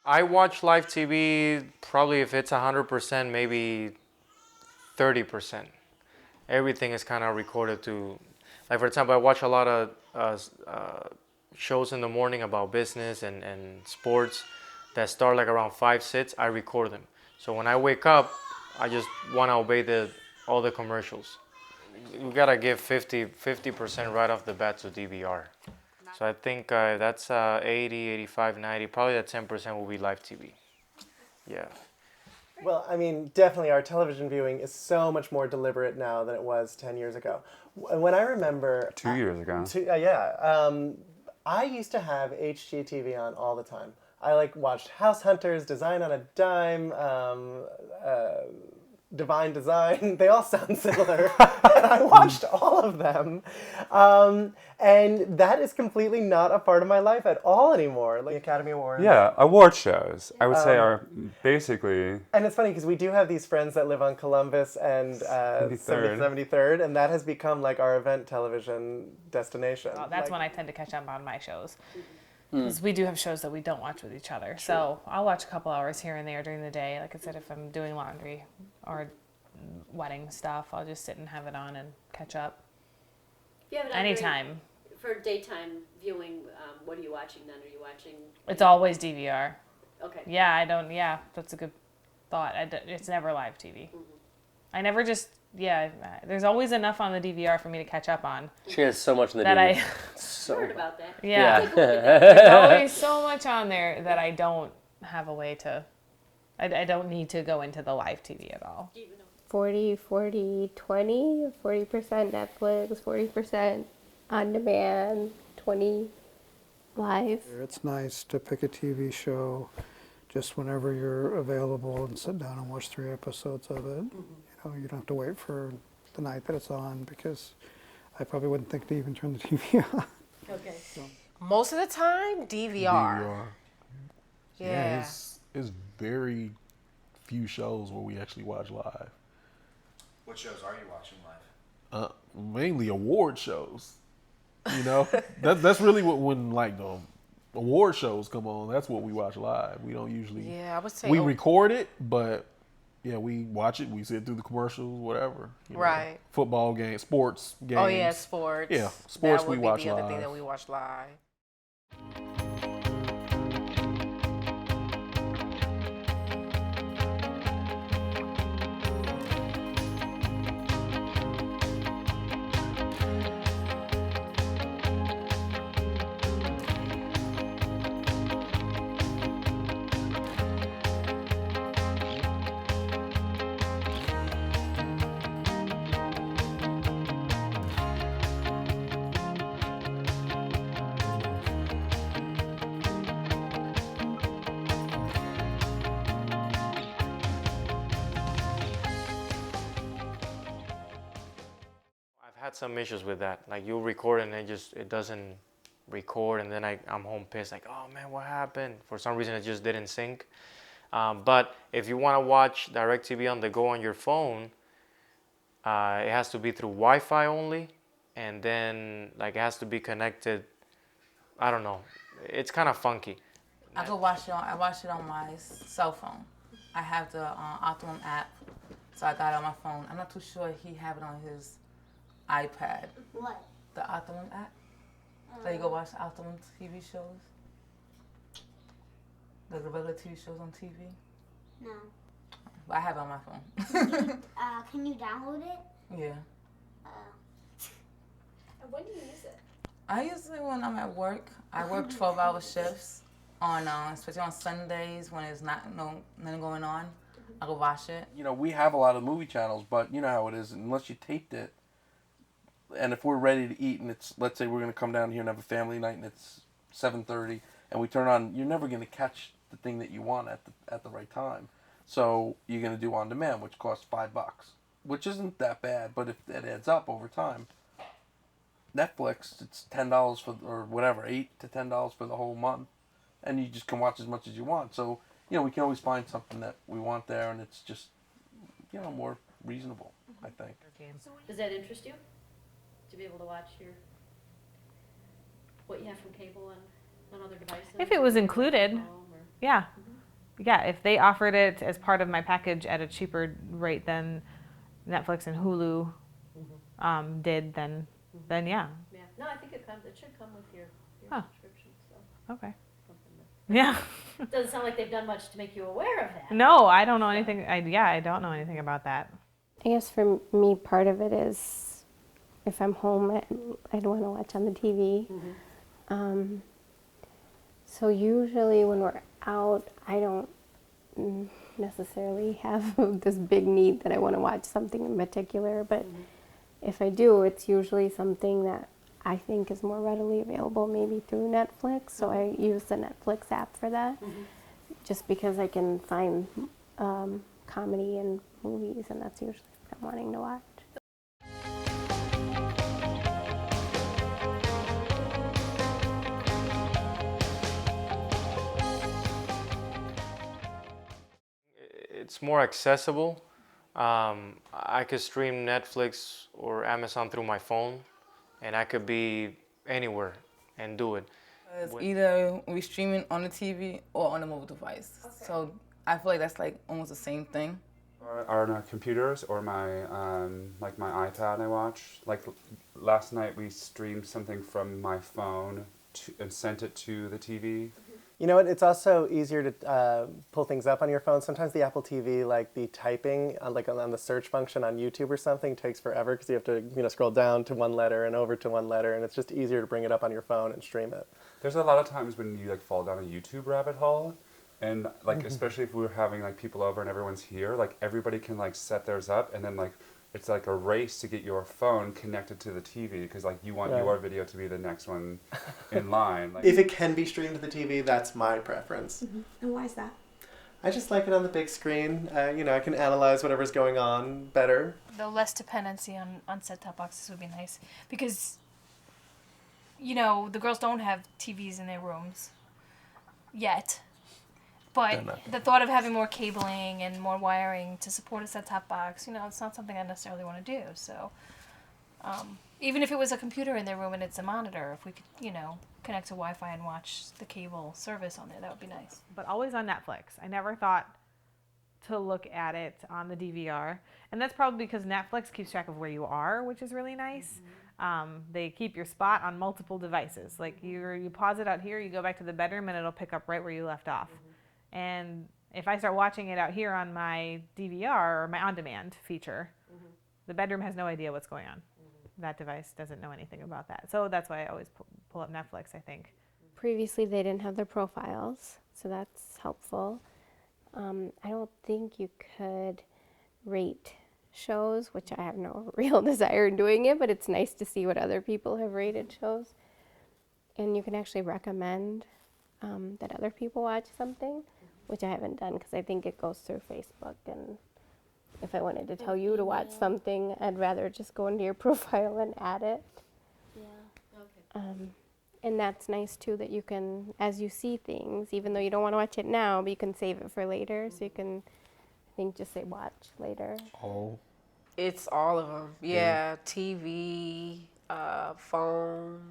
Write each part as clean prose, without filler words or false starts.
I watch live TV probably if it's 100%, maybe 30%. Everything is kind of recorded to, like for example, I watch a lot of shows in the morning about business and sports that start like around 5, 6. I record them. So when I wake up, I just want to obey all the commercials. You gotta give 50% right off the bat to DVR. So I think that's 80, 85, 90. Probably that 10% will be live TV. Yeah. Well, I mean, definitely our television viewing is so much more deliberate now than it was 10 years ago. When I remember... 2 years ago. I used to have HGTV on all the time. I watched House Hunters, Design on a Dime, Divine Design. They all sound similar. And I watched all of them. And that is completely not a part of my life at all anymore. Like Academy Awards. Yeah, award shows, I would say, are basically... And it's funny because we do have these friends that live on Columbus and 73rd, and that has become like our event television destination. Well, that's when I tend to catch up on my shows. Because we do have shows that we don't watch with each other. True. So I'll watch a couple hours here and there during the day. Like I said, if I'm doing laundry or wedding stuff, I'll just sit and have it on and catch up. If you have it on anytime. For daytime viewing, what are you watching then? Are you watching? It's always DVR. Okay. Yeah, I don't. Yeah, that's a good thought. It's never live TV. Mm-hmm. I never just. Yeah, there's always enough on the DVR for me to catch up on. She has so much in the that DVR. I heard about that. Yeah. There's always so much on there that I don't have a way to. I don't need to go into the live TV at all. 40, 40, 20, 40% Netflix, 40% on demand, 20 live. It's nice to pick a TV show just whenever you're available and sit down and watch 3 episodes of it. You don't have to wait for the night that it's on, because I probably wouldn't think to even turn the TV on. Okay. Most of the time, DVR. Yeah. It's very few shows where we actually watch live. What shows are you watching live? Mainly award shows. That's really when like the award shows come on. That's what we watch live. We don't usually. Yeah, I would say we record it, but yeah, we watch it. We sit through the commercials, whatever. Right. Football games, sports games. Oh yeah, sports. Yeah, sports we watch live. That would be the other thing that we watch live. Had some issues with that. Like you record and it doesn't record, and then I'm home pissed. Like, oh man, what happened? For some reason, it just didn't sync. But if you want to watch DirecTV on the go on your phone, it has to be through Wi-Fi only, and then like it has to be connected. I don't know. It's kind of funky. I watch it on my cell phone. I have the Optimum app, so I got it on my phone. I'm not too sure he have it on his iPad. What? The Optimum app. So you go watch Optimum TV shows? The regular TV shows on TV? No. But I have it on my phone. Can you download it? Yeah. And when do you use it? I usually when I'm at work. I work 12-hour shifts on, especially on Sundays when there's nothing going on. I go watch it. We have a lot of movie channels, but you know how it is. Unless you taped it, and if we're ready to eat, and let's say we're going to come down here and have a family night, and it's 7:30, and we turn on, you're never going to catch the thing that you want at the right time. So you're going to do on demand, which costs $5, which isn't that bad, but if it adds up over time. Netflix, it's $10 for, or whatever, $8 to $10 for the whole month, and you just can watch as much as you want. So we can always find something that we want there, and it's just more reasonable, I think. Does that interest you? To be able to watch what you have from cable on other devices? If it was included, yeah. yeah, if they offered it as part of my package at a cheaper rate than Netflix and Hulu did, then yeah. Yeah. No, I think it should come with your Huh. subscription. So. Okay. Something that- Yeah. Doesn't sound like they've done much to make you aware of that. No, I don't know anything. I don't know anything about that. I guess for me, part of it is if I'm home, I'd want to watch on the TV. So usually when we're out, I don't necessarily have this big need that I want to watch something in particular, but if I do, it's usually something that I think is more readily available, maybe through Netflix. So I use the Netflix app for that, just because I can find comedy and movies, and that's usually what I'm wanting to watch. It's more accessible. I could stream Netflix or Amazon through my phone, and I could be anywhere and do it. It's either we streaming on the TV or on a mobile device. Okay. So I feel like that's like almost the same thing. Or on our computers or my like my iPad I watch. Like last night we streamed something from my phone and sent it to the TV. You know what? It's also easier to pull things up on your phone. Sometimes the Apple TV, like the typing, like on the search function on YouTube or something, takes forever because you have to scroll down to one letter and over to one letter, and it's just easier to bring it up on your phone and stream it. There's a lot of times when you like fall down a YouTube rabbit hole, and like especially if we're having like people over and everyone's here, like everybody can like set theirs up, and then like it's like a race to get your phone connected to the TV because like you want your video to be the next one in line. Like, if it can be streamed to the TV, that's my preference. And why is that? I just like it on the big screen. I can analyze whatever's going on better. The less dependency on set-top boxes would be nice because, the girls don't have TVs in their rooms yet. But the thought of having more cabling and more wiring to support a set-top box, it's not something I necessarily want to do. So even if it was a computer in their room and it's a monitor, if we could, connect to Wi-Fi and watch the cable service on there, that would be nice. But always on Netflix. I never thought to look at it on the DVR. And that's probably because Netflix keeps track of where you are, which is really nice. They keep your spot on multiple devices. Like you pause it out here, you go back to the bedroom, and it'll pick up right where you left off. And if I start watching it out here on my DVR or my on-demand feature, the bedroom has no idea what's going on. That device doesn't know anything about that. So that's why I always pull up Netflix, I think. Previously, they didn't have their profiles, so that's helpful. I don't think you could rate shows, which I have no real desire in doing it, but it's nice to see what other people have rated shows. And you can actually recommend that other people watch something, which I haven't done because I think it goes through Facebook. And if I wanted to tell you to watch something, I'd rather just go into your profile and add it. Yeah. Okay. And that's nice too, that you can, as you see things, even though you don't want to watch it now, but you can save it for later. So you can, I think, just say watch later. Oh. It's all of them. Yeah, TV, phone,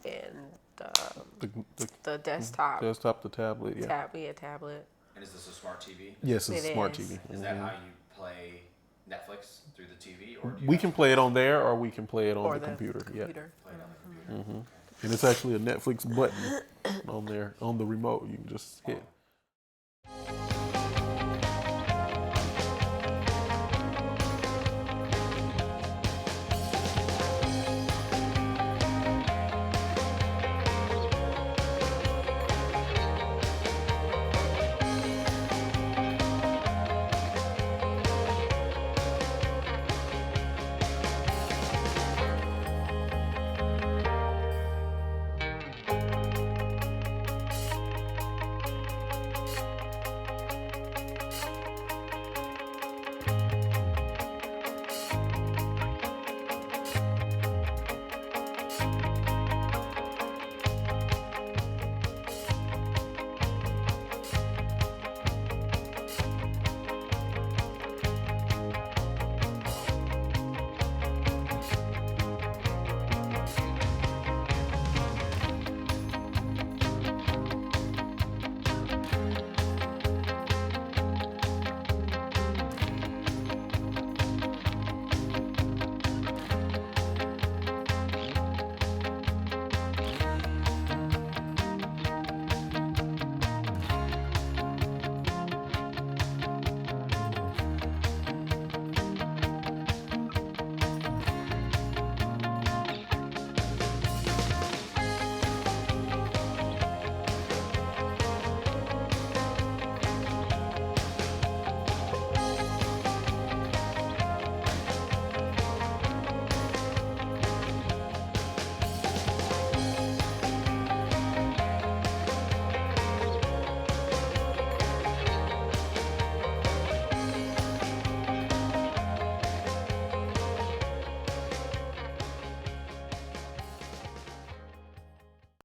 and the desktop. Desktop, the tablet, yeah. Tablet. And is this a smart TV? Yes, it's a smart is. TV. Is that how you play Netflix through the TV, or do you We can play it on there, or we can play it on Or the computer. Yeah. play it on the computer? And it's actually a Netflix button on there on the remote. You can just hit.